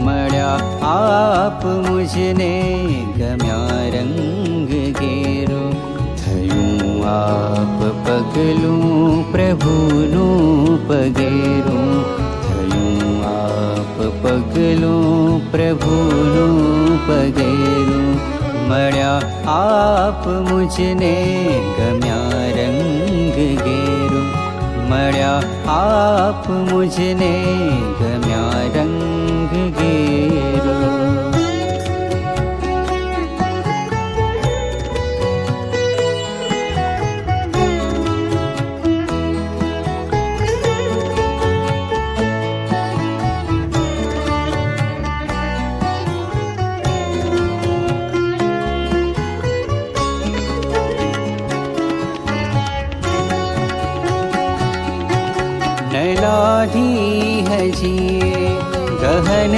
મળ્યા આપ મુझने ગમ્યા રંગ ઘેરો થયું આપ પગલું પ્રભુનું પગેરું થયું આપ પગલું પ્રભુનું પગેરું મળ્યા આપ મુझने ગમ્યા રંગ ઘેરો મળ્યા આપ મુझने ગમ્યા રંગ ઘેરો लाधी है जिए गहन